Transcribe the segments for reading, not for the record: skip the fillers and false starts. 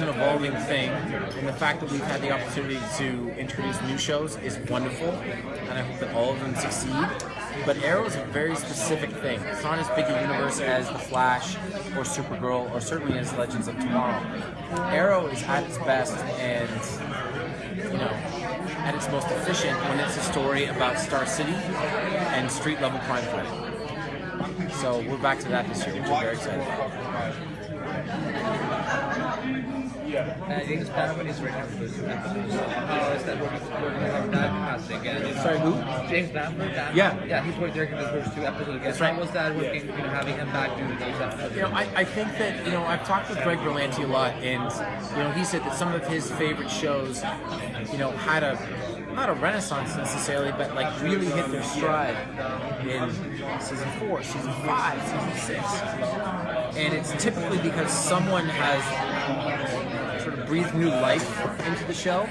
An evolving thing, and the fact that we've had the opportunity to introduce new shows is wonderful, and I hope that all of them succeed. But Arrow is a very specific thing. It's not as big a universe as The Flash or Supergirl, or certainly as Legends of Tomorrow. Arrow is at its best and, at its most efficient when it's a story about Star City and street-level crime fighting. So we're back to that this year, which I'm very excited about. James Bond is right now for those 2 episodes. How is that working with that casting again? Sorry, who? James Bamford. Yeah, he's working directing the first 2 episodes again. That's right. How was that working? Having him back doing those episodes. I think that I've talked with Greg Berlanti a lot, and he said that some of his favorite shows, had not a renaissance necessarily, but like really hit their stride in season 4, season 5, season 6. And it's typically because someone has sort of breathed new life into the show,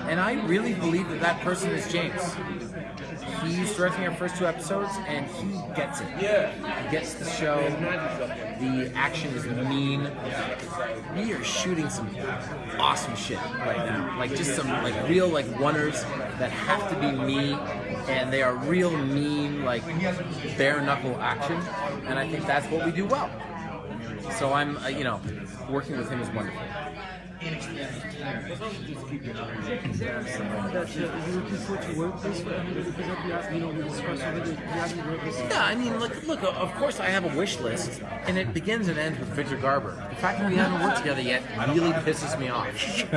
and I really believe that person is James. He's directing our first 2 episodes, and he gets it. He gets the show. The action is mean. We are shooting some awesome shit right now. Like just some real runners that have to be me, and they are real mean, bare knuckle action. And I think that's what we do well. So I'm, working with him is wonderful. Yeah, I mean, look. Of course, I have a wish list, and it begins and ends with Victor Garber. The fact that we haven't worked together yet really pisses me off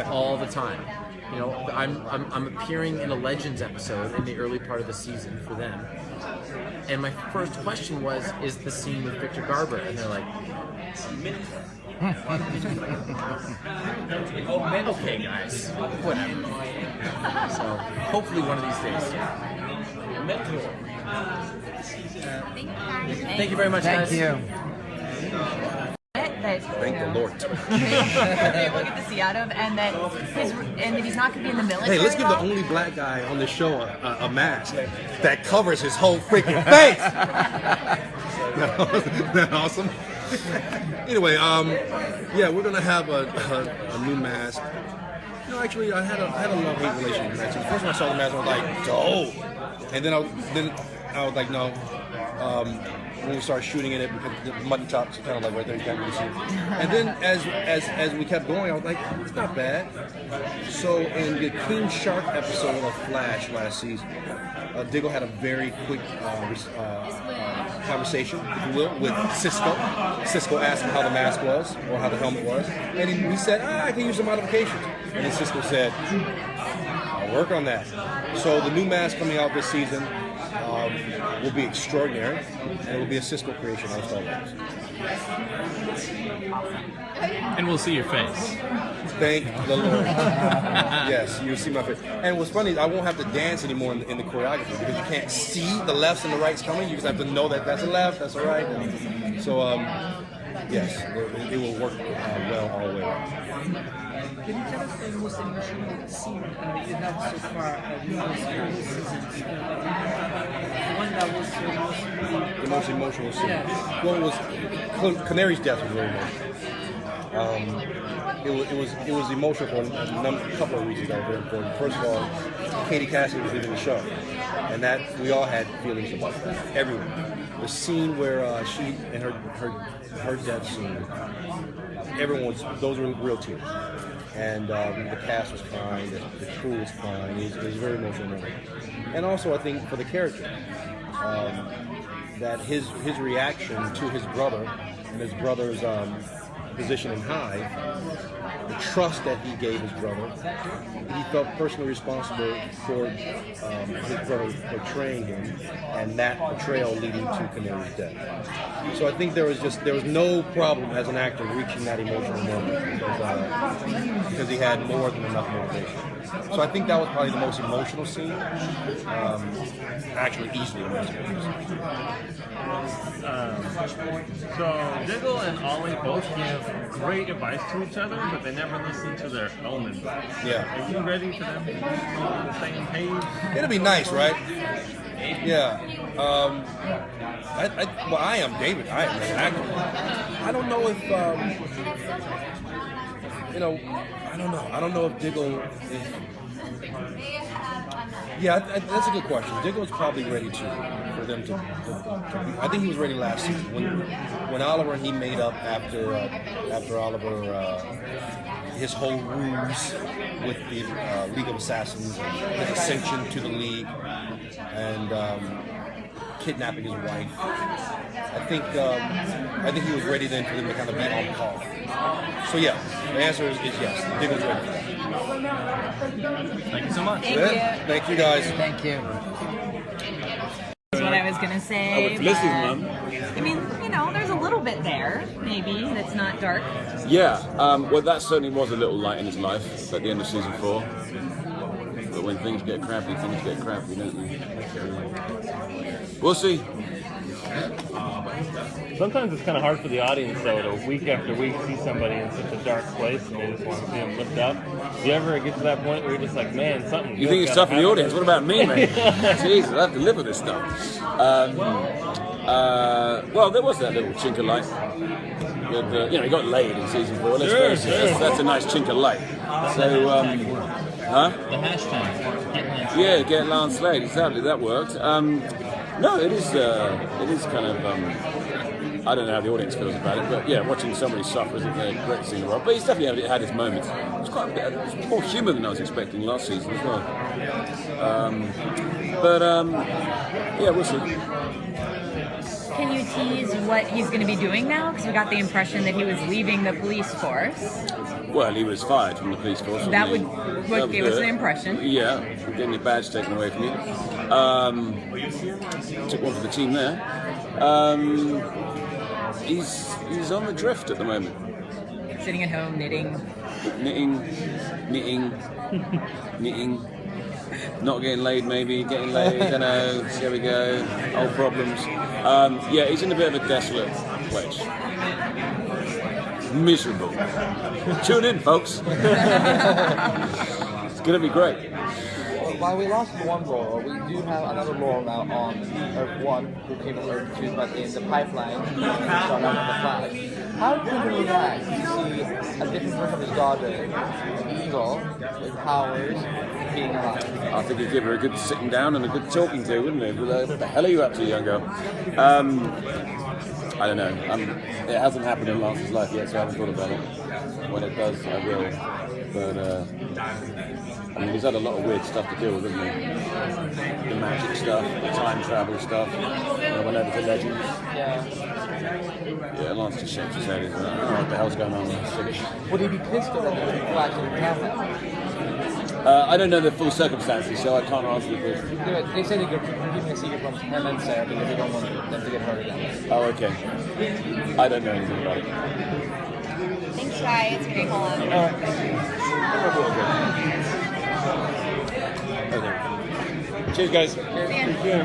all the time. I'm appearing in a Legends episode in the early part of the season for them, and my first question was, "Is the scene with Victor Garber?" And they're like, okay, guys, whatever. So hopefully one of these days. Thank you very much, guys. Thank you. Thank the Lord. We'll get to see out of, and that he's not going to be in the military. Hey, let's give the only black guy on the show a mask that covers his whole freaking face. Isn't that awesome? Anyway, we're gonna have a new mask. Actually, I had a love-hate relationship with that. First when I saw the mask, I was like, dope. And then I was like, no. When we started shooting in it, because the mutton chops are kind of like right there, you can't really see it. And then as we kept going, I was like, it's not bad. So in the King Shark episode of Flash last season, Diggle had a very quick conversation, if you will, with Cisco. Cisco asked him how the mask was, or how the helmet was, and he said, I can use some modifications. And then Cisco said, I'll work on that. So the new mask coming out this season will be extraordinary, and it will be a Cisco creation on Star Wars. And we'll see your face. Thank the Lord. Yes, you'll see my face. And what's funny is I won't have to dance anymore in the choreography, because you can't see the lefts and the rights coming. You just have to know that that's a left, that's a right. And so, yes, it will work well all the way around. Can you tell us the most emotional scene you have so far of these seasons? The one that was the most emotional scene. Yeah. Well, it was Canary's death was very emotional. It was emotional for a couple of reasons that were very important. First of all, Katie Cassidy was leaving the show, and that we all had feelings about that. Everyone. The scene where she and her death scene, those were real tears. And the cast was crying, the crew was crying. It was very emotional moment. And also, I think for the character, that his reaction to his brother and his brother's position in Hive, the trust that he gave his brother, he felt personally responsible for his brother portraying him, and that portrayal leading to Canary's death. So I think there was no problem as an actor reaching that emotional moment because he had more than enough motivation. So I think that was probably the most emotional scene. Actually, easily the most emotional scene. So Diggle and Ollie both give great advice to each other, but they never listen to their own advice. Yeah. Are you ready for them to be on the same page? It'll be nice, right? Yeah. I am David. I am an actor. I don't know if you know, I don't know. I don't know if Diggle. Yeah, that's a good question. Diggle's probably ready for them to I think he was ready last season when Oliver and he made up after Oliver his whole ruse with the League of Assassins and his ascension to the League and kidnapping his wife. I think he was ready then for them to kind of be on call. So yeah, the answer is yes. Diggle's ready for that. Thank you so much. Thank you. Thank you guys. Thank you. That's what I was gonna say. Felicity's but, mum. I mean, you know, there's a little bit there, maybe, that's not dark. Yeah, well, that certainly was a little light in his life at the end of season 4. But when things get crappy, don't they? We'll see. Sometimes it's kind of hard for the audience, though, to week after week see somebody in such a dark place and you just want to see them lift up. Do you ever get to that point where you're just like, man, something You think it's tough for the audience? What about me, mate? Jesus, I have to live with this stuff. Well, there was that little chink of light. With, he got laid in season 4. Let's face it, that's a nice chink of light. So, huh? The hashtag. Yeah, get Lance laid. Exactly, that worked. No, it is kind of. I don't know how the audience feels about it, but yeah, watching somebody suffer isn't the greatest thing in the world. But he's definitely had his moments. It's quite a bit. It's more humour than I was expecting last season as well. Yeah, we'll see. Can you tease what he's going to be doing now? Because we got the impression that he was leaving the police force. Well, he was fired from the police force. That wasn't would he? what gave us the impression. Yeah, getting your badge taken away from you. Took one for the team there. He's on the drift at the moment. Sitting at home knitting. Knitting. Not getting laid, maybe getting laid. Don't know. There we go. Old problems. Yeah, he's in a bit of a desolate place. Miserable. Tune in, folks. It's gonna be great. While we lost one role, we do have another role now on Earth 1, who came to Earth 2, but in the pipeline, started out on the Flash. How do you react to see a different version of his daughter, Eagle, with powers, being alive? I think he'd give her a good sitting down and a good talking to, wouldn't he? What the hell are you up to, young girl? I don't know. It hasn't happened in Lance's life yet, so I haven't thought about it. When it does, I will. But, I mean, he's had a lot of weird stuff to deal with, hasn't he? The magic stuff, the time travel stuff, went over to Legends. Yeah, Lance just shakes his head. He's like, oh, what the hell's going on there? Would he be pissed at the Flash in the camera? I don't know the full circumstances, so I can't answer the question. They say they're keeping a secret from him and Sarah because they don't want them to get hurt again. Oh, okay. I don't know anything about it. Thanks, guys. Okay, hold on. Okay. Cheers, guys. See ya.